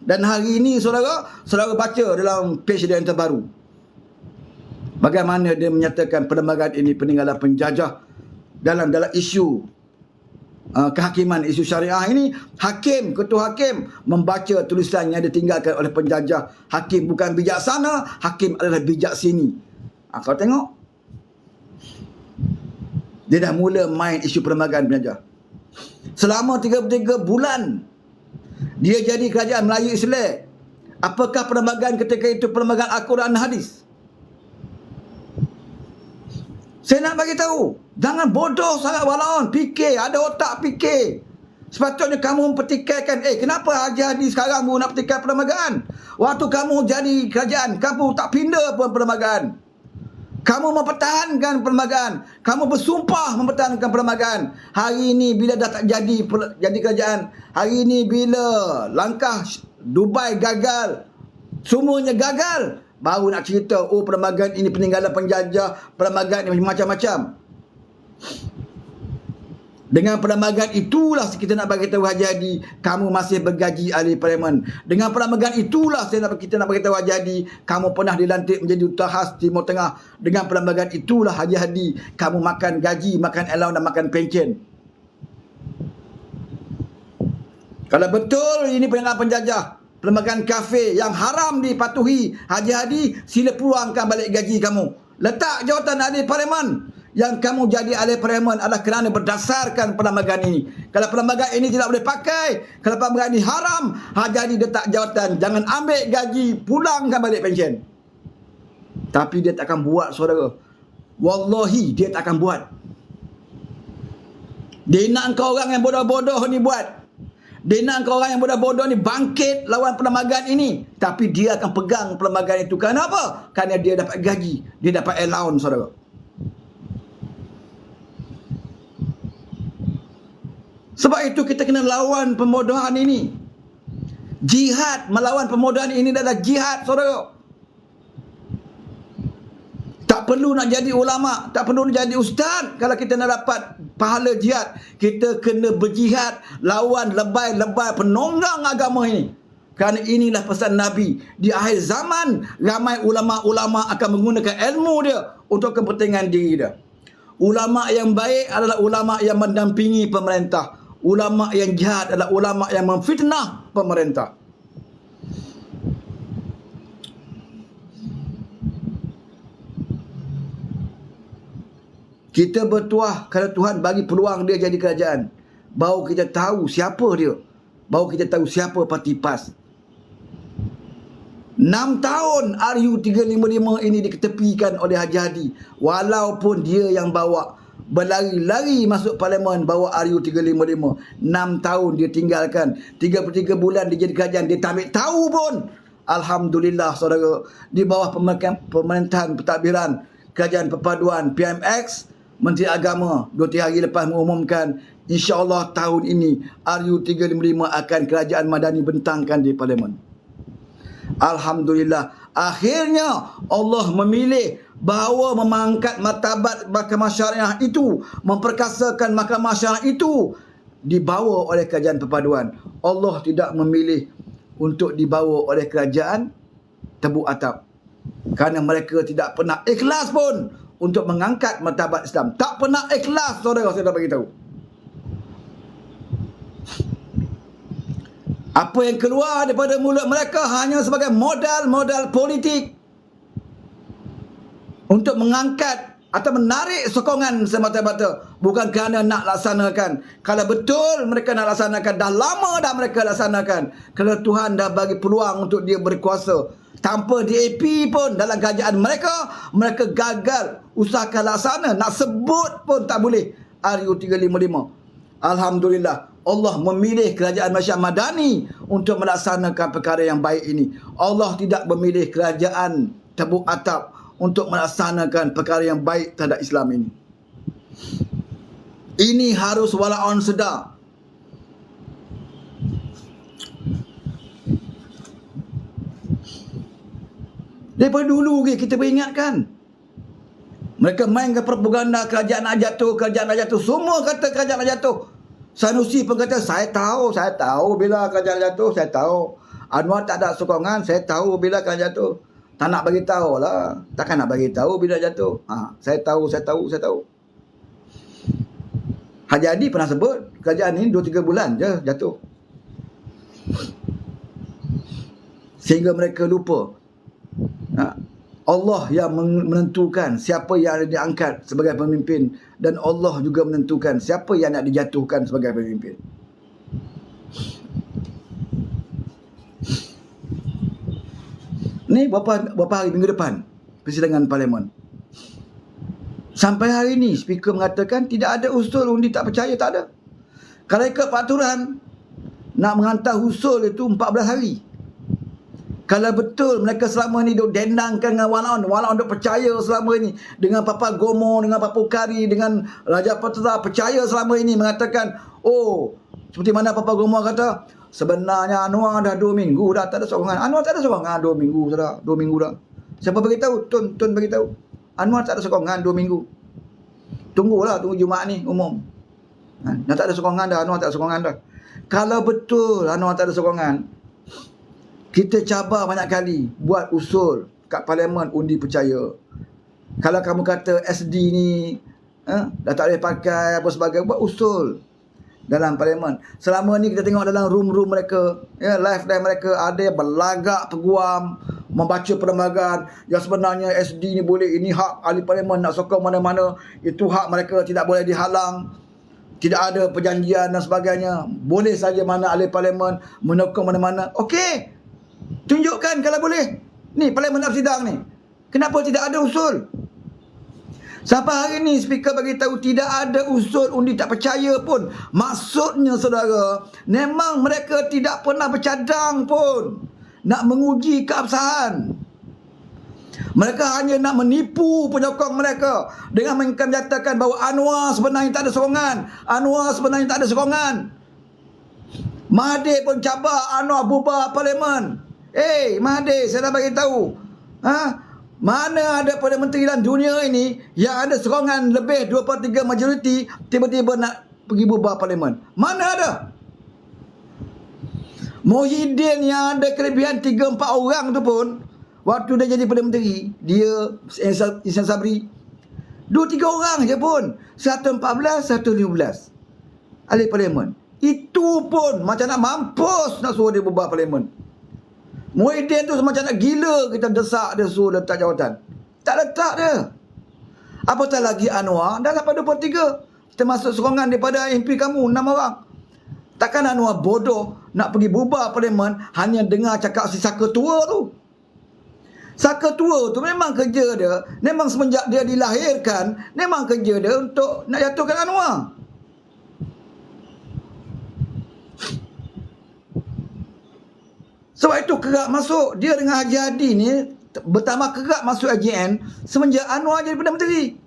Dan hari ini saudara baca dalam page dia yang terbaru, bagaimana dia menyatakan perlembagaan ini peninggalan penjajah dalam isu kehakiman, isu syariah ini. Ketua hakim membaca tulisan yang ditinggalkan oleh penjajah. Hakim bukan bijaksana, hakim adalah bijak sini. Kau tengok, dia dah mula main isu perlembagaan penjajah. Selama 33 bulan dia jadi kerajaan Melayu Islam. Apakah perlembagaan ketika itu perlembagaan Al-Quran dan Hadis? Saya nak bagi tahu, jangan bodoh sangat walaun. Fikir, ada otak fikir. Sepatutnya kamu mempertikaikan, kenapa Haji Hadi sekarang nak pertikaikan perlembagaan? Waktu kamu jadi kerajaan, kamu tak pindah pun perlembagaan. Kamu mempertahankan perlembagaan. Kamu bersumpah mempertahankan perlembagaan. Hari ini bila dah tak jadi kerajaan, hari ini bila langkah Dubai gagal, semuanya gagal, baru nak cerita, perlembagaan ini peninggalan penjajah, perlembagaan ini macam-macam. Dengan perlembagaan itulah kita nak bagi tahu Haji Hadi, kamu masih bergaji ahli parlimen. Dengan perlembagaan itulah kita nak bagi tahu Haji Hadi, kamu pernah dilantik menjadi Duta Khas Timur Tengah. Dengan perlembagaan itulah Haji Hadi, kamu makan gaji, makan allowance dan makan pension. Kalau betul ini peninggalan penjajah, perlembagaan kafe yang haram dipatuhi Haji Hadi, sila peluangkan balik gaji kamu. Letak jawatan ahli parlimen. Yang kamu jadi ahli parlimen adalah kerana berdasarkan perlembagaan ini. Kalau perlembagaan ini tidak boleh pakai, kalau perlembagaan ini haram, Haji Hadi letak jawatan, jangan ambil gaji, pulangkan balik pension. Tapi dia tak akan buat, saudara. Wallahi dia tak akan buat. Dia nak engkau orang yang bodoh-bodoh ni buat. Dia nak engkau orang yang bodoh-bodoh ni bangkit lawan perlembagaan ini. Tapi dia akan pegang perlembagaan itu. Kenapa? Kerana dia dapat gaji, dia dapat allowance, saudara. Sebab itu kita kena lawan pembodohan ini. Jihad melawan pembodohan ini adalah jihad, saudara. Tak perlu nak jadi ulama, tak perlu nak jadi ustaz. Kalau kita nak dapat pahala jihad, kita kena berjihad lawan lebay-lebay penonggang agama ini. Kerana inilah pesan Nabi. Di akhir zaman, ramai ulama-ulama akan menggunakan ilmu dia untuk kepentingan diri dia. Ulama yang baik adalah ulama yang mendampingi pemerintah. Ulama yang jahat adalah ulama yang memfitnah pemerintah. Kita bertuah kalau Tuhan bagi peluang dia jadi kerajaan, baru kita tahu siapa dia, baru kita tahu siapa parti PAS. 6 tahun RU355 ini diketepikan oleh Haji Hadi, walaupun dia yang bawa, berlari-lari masuk parlimen bawa RU355. 6 tahun dia tinggalkan, 33 bulan dia jadi kerajaan, dia tak ambil tahu pun. Alhamdulillah, saudara, di bawah pemerintahan pentadbiran Kerajaan Perpaduan PMX, Menteri Agama 2-3 hari lepas mengumumkan, insya-Allah tahun ini RU355 akan kerajaan madani bentangkan di parlimen. Alhamdulillah, akhirnya Allah memilih bahawa mengangkat martabat mahkamah syariah itu, memperkasakan mahkamah syariah itu dibawa oleh kerajaan perpaduan. Allah tidak memilih untuk dibawa oleh kerajaan Tebuk Atap, kerana mereka tidak pernah ikhlas pun untuk mengangkat martabat Islam. Tak pernah ikhlas, saudara, saya dah beritahu. Apa yang keluar daripada mulut mereka hanya sebagai modal politik untuk mengangkat atau menarik sokongan semata-mata, bukan kerana nak laksanakan. Kalau betul mereka nak laksanakan, dah lama dah mereka laksanakan. Kalau Tuhan dah bagi peluang untuk dia berkuasa, tanpa DAP pun dalam kerajaan mereka, mereka gagal usahakan laksana. Nak sebut pun tak boleh RU355. Alhamdulillah, Allah memilih kerajaan Malaysia Madani untuk melaksanakan perkara yang baik ini. Allah tidak memilih kerajaan Tebuk Atap untuk melaksanakan perkara yang baik terhadap Islam ini. Ini harus walaun sedar. Daripada dulu kita peringatkan. Mereka mainkan propaganda kerajaan nak jatuh, kerajaan nak jatuh. Semua kata kerajaan nak jatuh. Sanusi pun kata, saya tahu bila kerajaan jatuh, saya tahu. Anwar tak ada sokongan, saya tahu bila akan jatuh. Tak nak bagi tahu lah. Takkan nak bagi tahu bila jatuh. Saya tahu. Haji Hadi pernah sebut, kerajaan ni 2-3 bulan je jatuh. Sehingga mereka lupa. Allah yang menentukan siapa yang diangkat sebagai pemimpin, dan Allah juga menentukan siapa yang nak dijatuhkan sebagai pemimpin. Ni berapa hari minggu depan persidangan parlimen. Sampai hari ni speaker mengatakan tidak ada usul undi tak percaya, tak ada. Kalau ikut peraturan nak menghantar usul itu 14 hari. Kalau betul mereka selama ni duk dendangkan dengan walaupun duk percaya selama ini dengan Papa Gomo, dengan Papa Ukari, dengan Raja Patera, percaya selama ini mengatakan, oh, seperti mana Papa Gomo kata, sebenarnya Anwar dah 2 minggu dah tak ada sokongan. Anwar tak ada sokongan 2 minggu dah. 2 minggu dah. Siapa beritahu? Tun beritahu. Anwar tak ada sokongan 2 minggu. Tunggu Jumaat ni umum. Dah tak ada sokongan dah. Anwar tak ada sokongan dah. Kalau betul Anwar tak ada sokongan, kita cabar banyak kali buat usul kat parlimen undi percaya. Kalau kamu kata SD ni dah tak boleh pakai apa sebagainya, buat usul dalam parlimen. Selama ni kita tengok dalam room mereka, live mereka ada berlagak peguam, membaca perlembagaan yang sebenarnya SD ni boleh, ini hak ahli parlimen nak sokong mana-mana, itu hak mereka, tidak boleh dihalang, tidak ada perjanjian dan sebagainya, boleh saja mana ahli parlimen menokong mana-mana. Okey, tunjukkan kalau boleh. Ni parlimen nak sidang ni, kenapa tidak ada usul? Sampai hari ni speaker bagi tahu tidak ada usul undi tak percaya pun. Maksudnya saudara, memang mereka tidak pernah bercadang pun nak menguji keabsahan. Mereka hanya nak menipu penyokong mereka dengan menyatakan bahawa Anwar sebenarnya tak ada sokongan. Anwar sebenarnya tak ada sokongan. Mahathir pun cabar Anwar bubar parlimen. Mahathir, saya dah bagi tahu. Mana ada Perdana Menteri dalam dunia ini yang ada sokongan lebih 2/3 majoriti tiba-tiba nak pergi bubar parlimen? Mana ada? Muhyiddin yang ada kelebihan 3-4 orang tu pun, waktu dia jadi Perdana Menteri, dia, Ihsan Sabri, 2-3 orang je pun. 114, 115 ahli parlimen. Itu pun macam nak mampus nak suruh dia bubar parlimen. Muhyiddin tu macam nak gila kita desak dia suruh letak jawatan. Tak letak dia. Apatah lagi Anwar dah dapat 23. Termasuk sokongan daripada MP kamu 6 orang. Takkan Anwar bodoh nak pergi bubar parlimen hanya dengar cakap si saka tua tu. Saka tua tu memang kerja dia, memang semenjak dia dilahirkan, memang kerja dia untuk nak jatuhkan Anwar. Sebab itu kerap masuk dia dengan Haji Hadi ni, bertambah kerap masuk AJN semenjak Anwar jadi Perdana Menteri.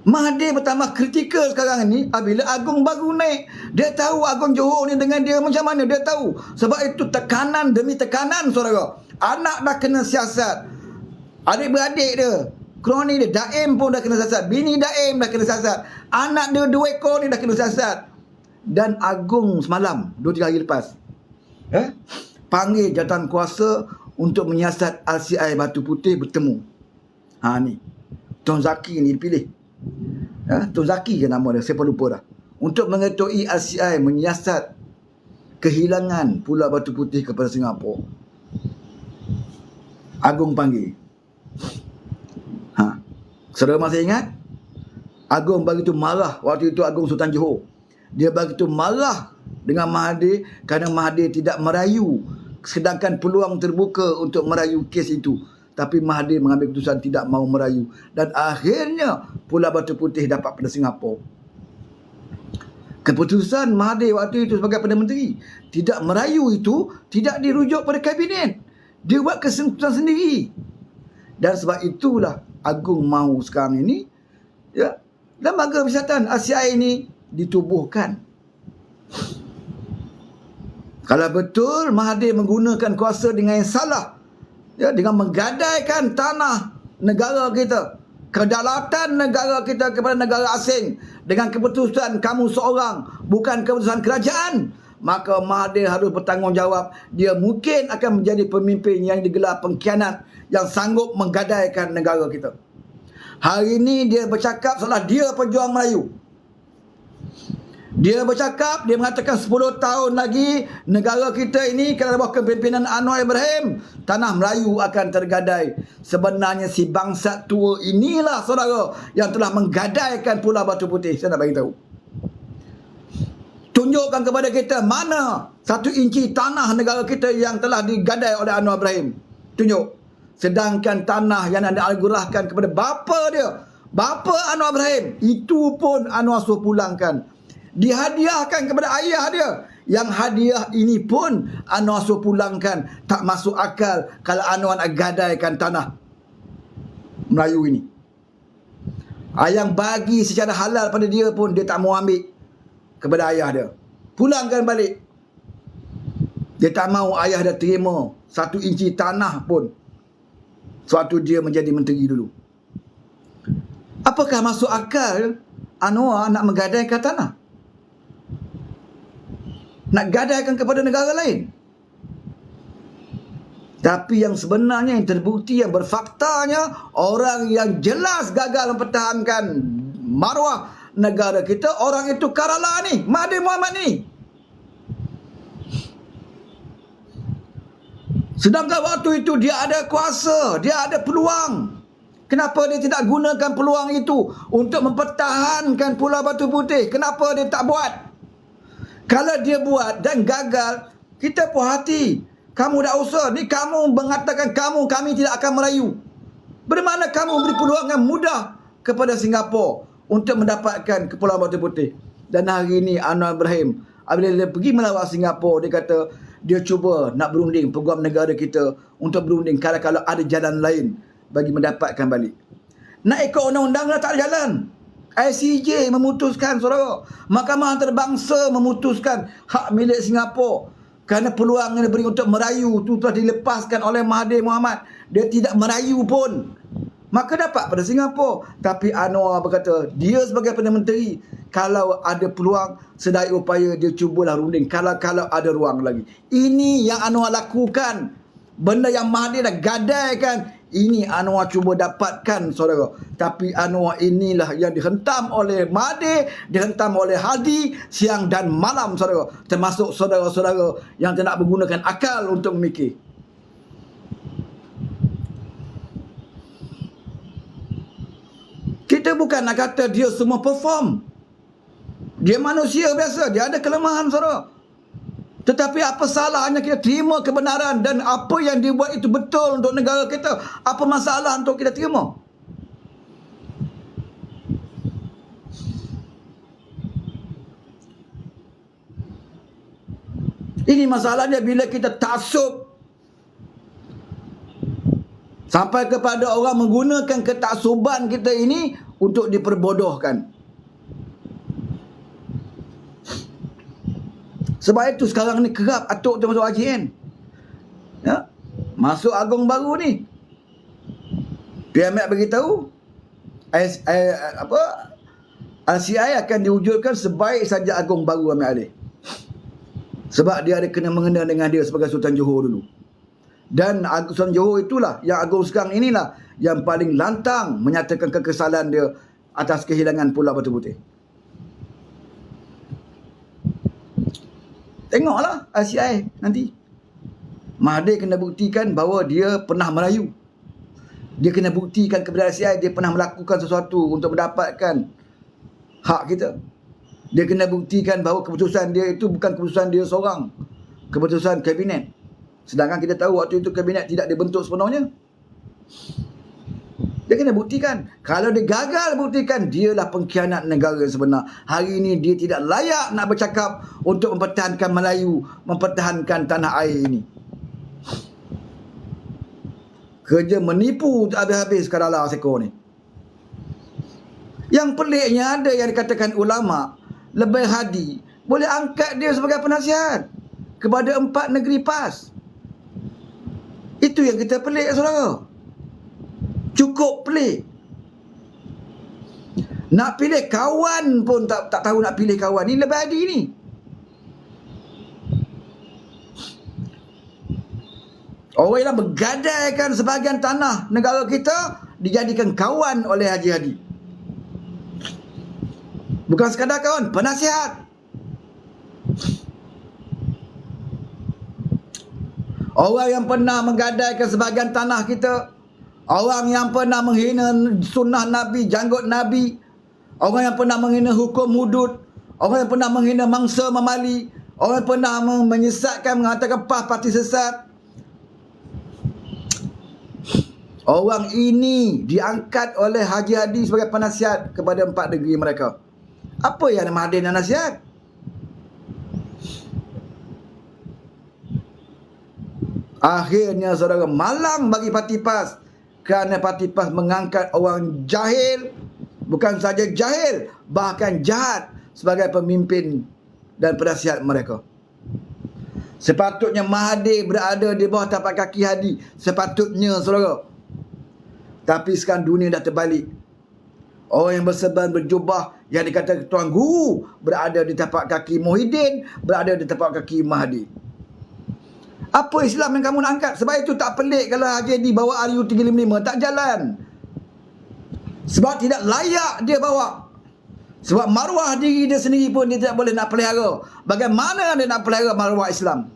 Mahathir bertambah kritikal sekarang ni apabila Agung baru naik. Dia tahu Agung Johor ni dengan dia macam mana, dia tahu. Sebab itu tekanan demi tekanan, saudara. Anak dah kena siasat, adik-beradik dia, kroni dia, Daim pun dah kena siasat, bini Daim dah kena siasat, anak dia 2 ekor ni dah kena siasat. Dan Agung semalam 2-3 hari lepas panggil jawatan kuasa untuk menyiasat RCI Batu Putih bertemu. Ni Tun Zaki ni dipilih. Tun Zaki ke nama dia, saya pun lupa dah. Untuk mengetui RCI menyiasat kehilangan Pulau Batu Putih kepada Singapura. Agung panggil. Saudara masih ingat? Agung begitu marah waktu itu, Agung Sultan Johor. Dia begitu marah dengan Mahathir kerana Mahathir tidak merayu, sedangkan peluang terbuka untuk merayu kes itu. Tapi Mahathir mengambil keputusan tidak mahu merayu. Dan akhirnya Pulau Batu Putih dapat pada Singapura. Keputusan Mahathir waktu itu sebagai Perdana Menteri tidak merayu itu tidak dirujuk pada kabinet. Dia buat keputusan sendiri. Dan sebab itulah Agung mahu sekarang ini lembaga persiasatan RCI ini ditubuhkan. Kalau betul Mahathir menggunakan kuasa dengan yang salah, dengan menggadaikan tanah negara kita, kedaulatan negara kita kepada negara asing dengan keputusan kamu seorang, bukan keputusan kerajaan, maka Mahathir harus bertanggungjawab. Dia mungkin akan menjadi pemimpin yang digelar pengkhianat, yang sanggup menggadaikan negara kita. Hari ini dia bercakap seolah dia pejuang Melayu. Dia bercakap, dia mengatakan 10 tahun lagi negara kita ini kalau bawah kepimpinan Anwar Ibrahim, tanah Melayu akan tergadai. Sebenarnya si bangsa tua inilah saudara yang telah menggadaikan Pulau Batu Putih. Saya nak bagi tahu. Tunjukkan kepada kita mana 1 inci tanah negara kita yang telah digadai oleh Anwar Ibrahim. Tunjuk. Sedangkan tanah yang anda anugerahkan kepada bapa dia, bapa Anwar Ibrahim, itu pun Anwar suruh pulangkan. Dihadiahkan kepada ayah dia. Yang hadiah ini pun Anwar suruh pulangkan. Tak masuk akal kalau Anwar nak gadaikan tanah Melayu ini. Yang bagi secara halal pada dia pun dia tak mau ambil kepada ayah dia. Pulangkan balik. Dia tak mau ayah dia terima 1 inci tanah pun sewaktu dia menjadi menteri dulu. Apakah masuk akal Anwar nak menggadaikan tanah? Nak gadaikan kepada negara lain? Tapi yang sebenarnya, yang terbukti, yang berfaktanya, orang yang jelas gagal mempertahankan maruah negara kita, orang itu Karala ni, Mahathir Mohamad ni. Sedangkan waktu itu dia ada kuasa, dia ada peluang. Kenapa dia tidak gunakan peluang itu untuk mempertahankan Pulau Batu Putih? Kenapa dia tak buat? Kalau dia buat dan gagal, kita puas hati. Kamu dah usaha. Ni kamu mengatakan kami tidak akan merayu. Bagaimana kamu beri peluang yang mudah kepada Singapura untuk mendapatkan ke Pulau Batu Putih? Dan hari ini Anwar Ibrahim, apabila dia pergi melawat Singapura, dia kata dia cuba nak berunding peguam negara kita untuk berunding kalau ada jalan lain bagi mendapatkan balik. Nak ikut undang-undang dah tak ada jalan. ICJ memutuskan, saudara. Mahkamah Antarabangsa memutuskan hak milik Singapura. Kerana peluang yang diberi untuk merayu itu telah dilepaskan oleh Mahathir Mohamad. Dia tidak merayu pun. Maka dapat pada Singapura. Tapi Anwar berkata, dia sebagai Perdana Menteri, kalau ada peluang, sedaya upaya dia cubalah runding. Kalau ada ruang lagi. Ini yang Anwar lakukan. Benda yang Mahathir dah gadaikan, ini Anwar cuba dapatkan, saudara. Tapi Anwar inilah yang dihentam oleh Mahathir, dihentam oleh Hadi siang dan malam, saudara. Termasuk saudara-saudara yang tidak menggunakan akal untuk memikir. Kita bukan nak kata dia semua perform. Dia manusia biasa, dia ada kelemahan, saudara. Tetapi apa salahnya kita terima kebenaran dan apa yang dia buat itu betul untuk negara kita? Apa masalah untuk kita terima? Ini masalahnya bila kita taksub sampai kepada orang menggunakan ketaksuban kita ini untuk diperbodohkan. Sebab itu sekarang ni kerap atuk tu masuk AJN. Ya? Masuk Agong baru ni. PMF beritahu RCI akan diwujudkan sebaik saja Agong baru ambil alih. Sebab dia ada kena mengena dengan dia sebagai Sultan Johor dulu. Dan Sultan Johor itulah yang Agong sekarang inilah yang paling lantang menyatakan kekesalan dia atas kehilangan Pulau Batu Putih. Tengoklah RCI nanti. Mahathir kena buktikan bahawa dia pernah merayu. Dia kena buktikan kepada RCI dia pernah melakukan sesuatu untuk mendapatkan hak kita. Dia kena buktikan bahawa keputusan dia itu bukan keputusan dia seorang. Keputusan kabinet. Sedangkan kita tahu waktu itu kabinet tidak dibentuk sepenuhnya. Dia kena buktikan. Kalau dia gagal buktikan, dialah pengkhianat negara yang sebenar. Hari ini dia tidak layak nak bercakap untuk mempertahankan Melayu, mempertahankan tanah air ini. Kerja menipu habis-habis Karala Seko ni. Yang peliknya ada yang dikatakan ulama, lebih Hadi boleh angkat dia sebagai penasihat kepada 4 negeri PAS. Itu yang kita pelik, saudara. Cukup pelik. Nak pilih kawan pun tak tahu nak pilih kawan. Ini lebih Hadi ni. Orang yang bergadaikan sebahagian tanah negara kita dijadikan kawan oleh Haji Hadi. Bukan sekadar kawan, penasihat. Orang yang pernah menggadaikan sebahagian tanah kita, orang yang pernah menghina sunnah Nabi, janggut Nabi, orang yang pernah menghina hukum hudud, orang yang pernah menghina mangsa memali, orang yang pernah menyesatkan, mengatakan parti sesat. Orang ini diangkat oleh Haji Hadi sebagai penasihat kepada 4 negeri mereka. Apa yang Mahathir nak nasihat? Akhirnya saudara, malang bagi parti PAS, kerana parti PAS mengangkat orang jahil, bukan saja jahil, bahkan jahat sebagai pemimpin dan penasihat mereka. Sepatutnya Mahathir berada di bawah tapak kaki Hadi, sepatutnya saudara. Tapi sekarang dunia dah terbalik. Orang yang berserban berjubah yang dikatakan Tuan Guru berada di tapak kaki Muhyiddin, berada di tapak kaki Mahathir. Apa Islam yang kamu nak angkat? Sebab itu tak pelik kalau Haji Hadi bawa RU355, tak jalan. Sebab tidak layak dia bawa. Sebab maruah diri dia sendiri pun dia tidak boleh nak pelihara. Bagaimana dia nak pelihara maruah Islam?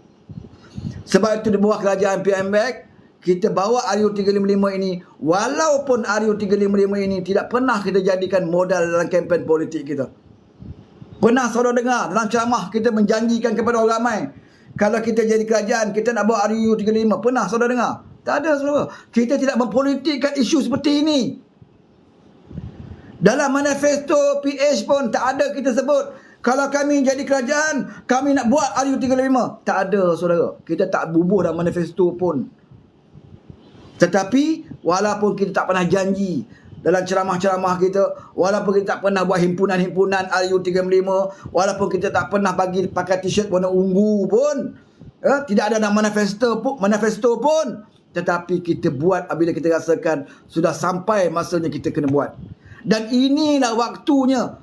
Sebab itu di bawah kerajaan PMBek, kita bawa RU355 ini, walaupun RU355 ini tidak pernah kita jadikan modal dalam kempen politik kita. Pernah saudara dengar dalam ceramah kita menjanjikan kepada orang ramai, kalau kita jadi kerajaan, kita nak bawa RU355. Pernah saudara dengar? Tak ada saudara. Kita tidak mempolitikkan isu seperti ini. Dalam manifesto PH pun tak ada kita sebut, kalau kami jadi kerajaan, kami nak buat RU355. Tak ada saudara. Kita tak bubuh dalam manifesto pun. Tetapi walaupun kita tak pernah janji dalam ceramah-ceramah kita, walaupun kita tak pernah buat himpunan-himpunan RU355, walaupun kita tak pernah bagi pakai t-shirt warna ungu pun, tidak ada dalam manifesto pun, tetapi kita buat apabila kita rasakan sudah sampai masanya kita kena buat. Dan inilah waktunya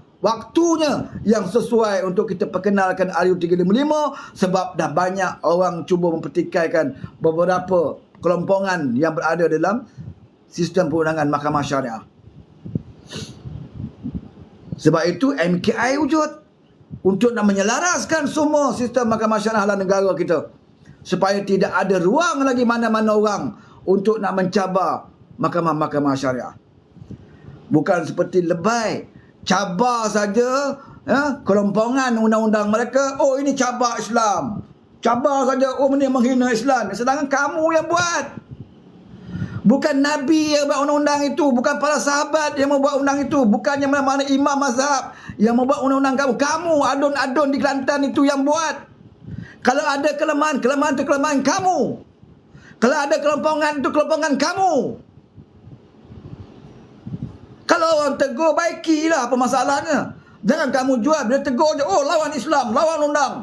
yang sesuai untuk kita perkenalkan RU355, sebab dah banyak orang cuba mempertikaikan beberapa kelompongan yang berada dalam sistem perundangan Mahkamah Syariah. Sebab itu MKI wujud untuk nak menyelaraskan semua sistem Mahkamah Syariah dalam negara kita, supaya tidak ada ruang lagi mana-mana orang untuk nak mencabar Mahkamah Syariah. Bukan seperti lebay, cabar saja kelompongan undang-undang mereka. Oh, ini cabar Islam, cabar saja. Oh, ini menghina Islam. Sedangkan kamu yang buat. Bukan Nabi yang buat undang-undang itu, bukan para sahabat yang membuat undang itu, bukannya mana-mana imam mazhab yang membuat undang-undang kamu. Kamu adun-adun di Kelantan itu yang buat. Kalau ada kelemahan, kelemahan itu kelemahan kamu. Kalau ada kelompongan itu kelompongan kamu. Kalau orang tegur, baikilah, apa masalahnya? Jangan kamu jual, bila tegur je, oh lawan Islam, lawan undang.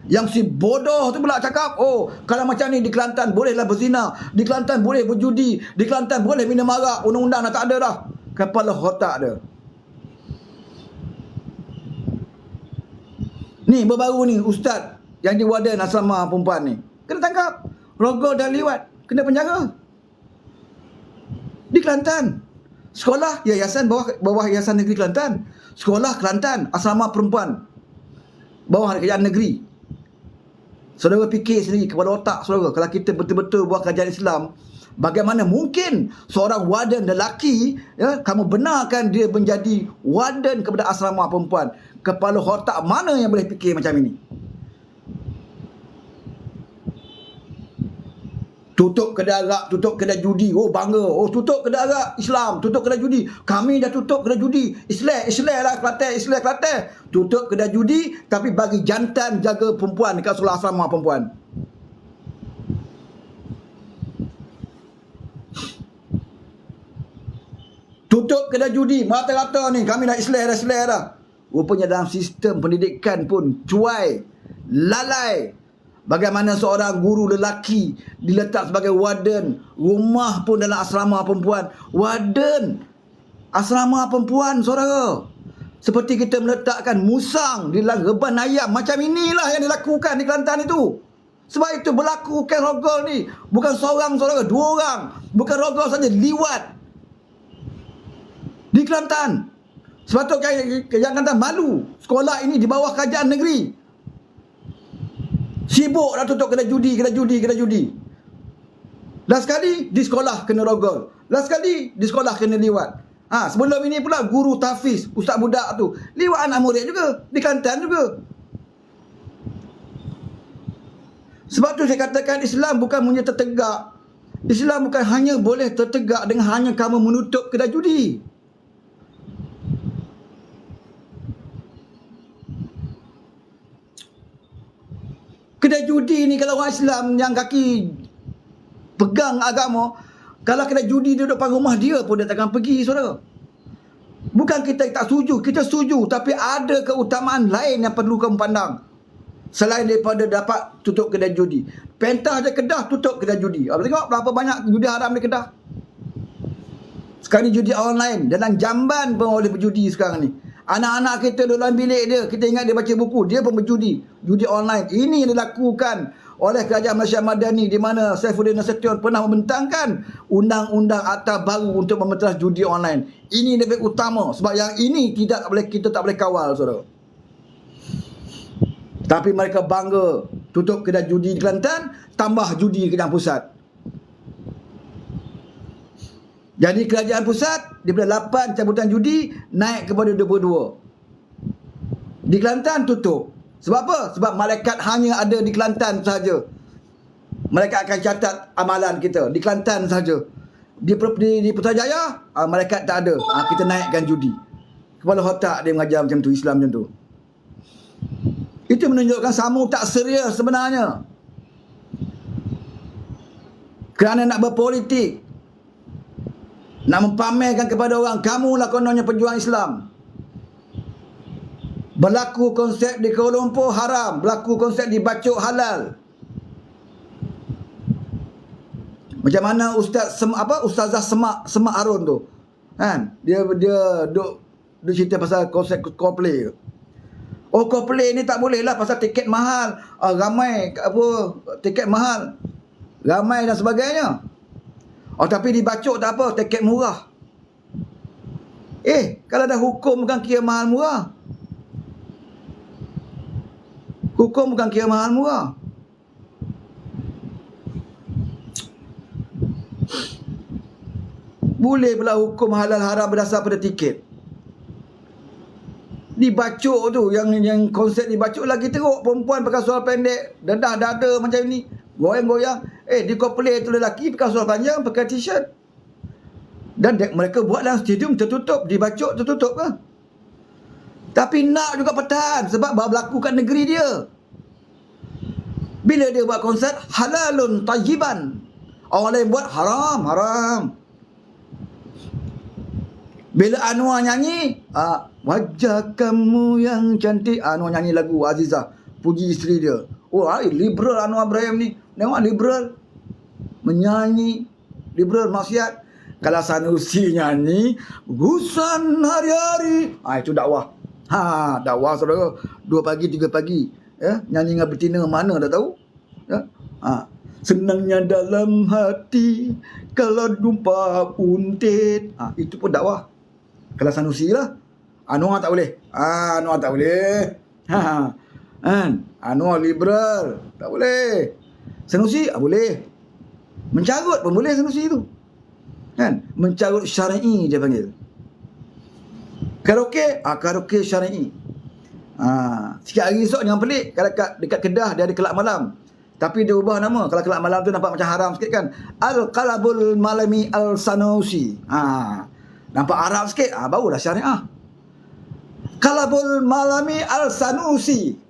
Yang si bodoh tu pula cakap, oh kalau macam ni di Kelantan bolehlah berzina, di Kelantan boleh berjudi, di Kelantan boleh minum arak, undang-undang dah tak ada dah. Kepala otak dia. Ni baru-baru ni ustaz yang di Warden Asrama Perempuan ni kena tangkap, rogol dan liwat, kena penjara. Di Kelantan. Sekolah yayasan bawah Yayasan Negeri Kelantan. Sekolah Kelantan, Asrama Perempuan bawah kerajaan negeri. Saudara fikir sendiri kepala otak saudara, kalau kita betul-betul buat kerajaan Islam, bagaimana mungkin seorang warden lelaki, kamu benarkan dia menjadi warden kepada asrama perempuan? Kepala otak mana yang boleh fikir macam ini? Tutup kedai arak, tutup kedai judi. Oh bangga. Oh tutup kedai arak Islam, tutup kedai judi. Kami dah tutup kedai judi. Islam lah Kelantan, Islam Kelantan. Tutup kedai judi tapi bagi jantan jaga perempuan dekat sekolah asrama perempuan. Tutup kedai judi, rata-rata ni kami dah Islam dah. Rupanya dalam sistem pendidikan pun cuai, lalai. Bagaimana seorang guru lelaki diletak sebagai warden rumah pun dalam asrama perempuan. Warden asrama perempuan, saudara. Seperti kita meletakkan musang di dalam reban ayam. Macam inilah yang dilakukan di Kelantan itu. Sebab itu berlaku kes rogol ni. Bukan seorang, dua orang. Bukan rogol saja, liwat. Di Kelantan. Sebab tu yang Kelantan malu. Sekolah ini di bawah kerajaan negeri. Sibuk nak tutup kedai judi. Last sekali di sekolah kena rogol. Last sekali di sekolah kena liwat. Sebelum ini pula guru tahfiz, ustaz budak tu liwat anak murid juga. Di Kelantan juga. Sebab tu saya katakan Islam bukan punya tertegak. Islam bukan hanya boleh tertegak dengan hanya kamu menutup kedai judi. Kedai judi ni kalau orang Islam yang kaki pegang agama, kalau kedai judi duduk depan rumah dia pun dia takkan pergi, saudara. Bukan kita tak setuju, kita setuju, tapi ada keutamaan lain yang perlu kamu pandang. Selain daripada dapat tutup kedai judi. Pentas je Kedah tutup kedai judi. Tengok berapa banyak judi haram di Kedah. Sekarang ni judi online, dalam jamban pun boleh berjudi sekarang ni. Anak-anak kita duduk dalam bilik dia, kita ingat dia baca buku, dia pun berjudi. Judi online. Ini yang dilakukan oleh Kerajaan Malaysia Madani, di mana Saifuddin Nasution pernah membentangkan undang-undang akta baru untuk memeteras judi online. Ini lebih utama sebab yang ini kita tak boleh kawal, saudara. Tapi mereka bangga tutup kedai judi di Kelantan, tambah judi di Kerajaan Pusat. Jadi Kerajaan Pusat daripada 8 cabutan judi naik kepada 22. Di Kelantan tutup. Sebab apa? Sebab malaikat hanya ada di Kelantan sahaja. Mereka akan catat amalan kita di Kelantan sahaja. Di Putrajaya, malaikat tak ada. Kita naikkan judi. Kepala otak dia mengajar macam tu, Islam macam tu. Itu menunjukkan SAMU tak serius sebenarnya. Kerana nak berpolitik, nak mempamerkan kepada orang, kamulah kononnya pejuang Islam. Berlaku konsep di Kuala Lumpur haram, berlaku konsep di Bacok halal. Macam mana Ustazah Semak Harun tu. Kan? Dia duk cerita pasal konsep Coldplay. Coldplay ni tak boleh lah pasal tiket mahal. Ramai tiket mahal. Ramai dan sebagainya. Tapi di Bacok tak apa, tiket murah. Kalau dah hukum bukan kira mahal murah. Hukum bukan kira mahal murah. Boleh pula hukum halal haram berdasar pada tiket. Di Bacok tu, yang konsep di Bacok lagi teruk. Perempuan pakai seluar pendek, dedah dada macam ni, goyang-goyang. Di Coldplay tu lelaki pakai seluar panjang, pakai t-shirt. Dan mereka buat dalam stadium tertutup. Di Bacok tertutup ke? Tapi nak juga pertahan sebab berlaku kat negeri dia. Bila dia buat konsert halalun tayyiban, orang lain buat haram. Bila Anwar nyanyi, wajah kamu yang cantik, Anwar nyanyi lagu Azizah, puji isteri dia. Liberal Anwar Ibrahim ni. Tengok liberal menyanyi, liberal maksiat. Kalau Sanusi nyanyi gusan hari-hari, itu dakwah. Dakwah, saudara. 2 pagi 3 pagi, nyanyi dengan betina mana dah tahu. Senangnya dalam hati kalau jumpa untit, itu pun dakwah. Kalau Sanusi lah. Anwar tak boleh. Anwar tak boleh. Anwar liberal, tak boleh. Sanusi boleh. Mencarut pun boleh Sanusi tu. Kan? Mencarut syar'i dia panggil. Karaoke, karaoke syar'i. Sikit hari esok jangan pelik. Kalau dekat Kedah dia ada kelab malam. Tapi dia ubah nama. Kalau kelab malam tu nampak macam haram sikit kan. Al-Qalabul Malami Al-Sanusi. Nampak Arab sikit, barulah syariah. Qalabul Malami Al-Sanusi.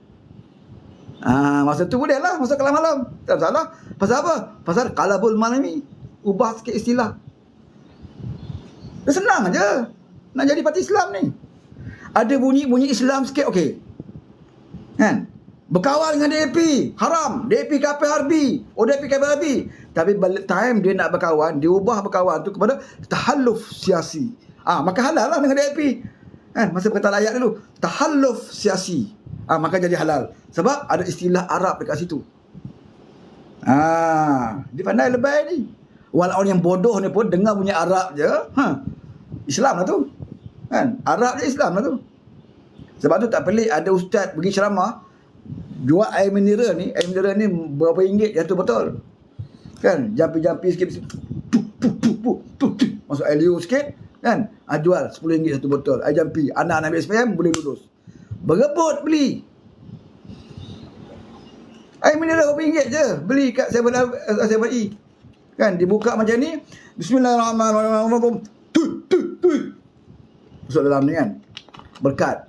Masa tu boleh lah, masa kelab malam. Tak salah. Pasal apa? Pasal Qalabul Malami. Ubah sikit istilah. Dia senang aja nak jadi parti Islam ni. Ada bunyi-bunyi Islam sikit, okey. Kan? Berkawan dengan DAP, haram. DAP kafir harbi. DAP kafir harbi. Tapi balik time dia nak berkawan, dia ubah berkawan tu kepada tahalluf siasi. Maka halal lah dengan DAP. Kan? Masa perkataan ayat dulu, tahalluf siasi. Maka jadi halal. Sebab ada istilah Arab dekat situ. Dia pandai lebay ni. Walaupun yang bodoh ni pun dengar punya Arab je, Islam lah tu. Kan? Arab je Islam lah tu. Sebab tu tak pelik ada ustaz pergi ceramah jual air mineral ni berapa ringgit jatuh botol. Kan? Jampi-jampi sikit, masuk air liur sikit, kan? Jual RM10 satu botol air jampi. Anak-anak SPM boleh lulus. Berebut beli. Air mineral berapa ringgit je beli kat 7E. Kan, dibuka macam ni, bismillahirrahmanirrahim, masuk dalam ni kan, berkat.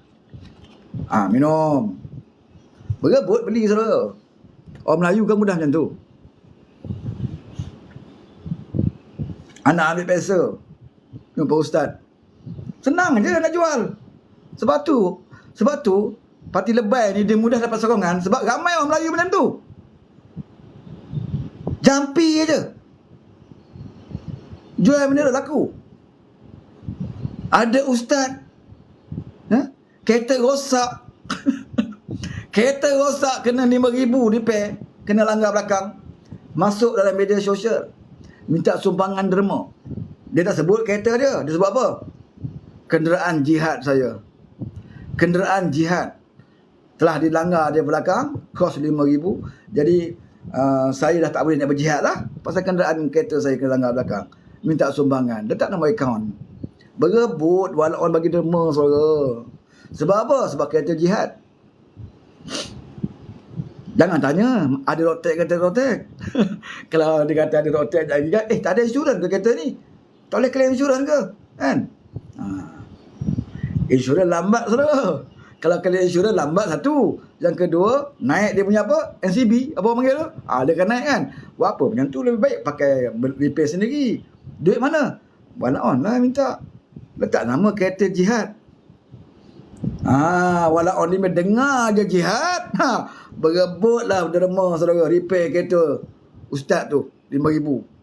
Minum. Berebut beli saudara. Orang Melayu kan mudah macam tu. Anak ambil pesa, jumpa ustaz, senang je nak jual. Sebab tu parti lebay ni dia mudah dapat sokongan sebab ramai orang Melayu macam tu. Jampi je jual benda laku. Ada ustaz kereta rosak kereta rosak kena 5,000 repair, kena langgar belakang, masuk dalam media sosial minta sumbangan derma. Dia tak sebut kereta dia sebut apa? Kenderaan jihad saya, kenderaan jihad telah dilanggar dia belakang, kos 5,000. Jadi saya dah tak boleh nak berjihad lah pasal kenderaan kereta saya kena langgar belakang, minta sumbangan. Letak nombor akaun. Berebut walaupun orang bagi derma saudara. Sebab apa? Sebab kereta jihad. Jangan tanya ada rotek kata rotek. Kalau dia kata ada rotek tak ada insurans ke kereta ni, tak boleh claim insurans ke, kan? Insurans lambat saudara. Kalau claim insurans lambat satu, yang kedua naik dia punya apa, NCB apa orang panggil tu, dia akan naik kan. Buat apa macam tu, lebih baik pakai repair sendiri. Duit mana? Walaupun lah minta, letak nama kereta jihad. Walaupun dia dengar je jihad, berebutlah derma saudara, repair kereta ustaz tu 5,000.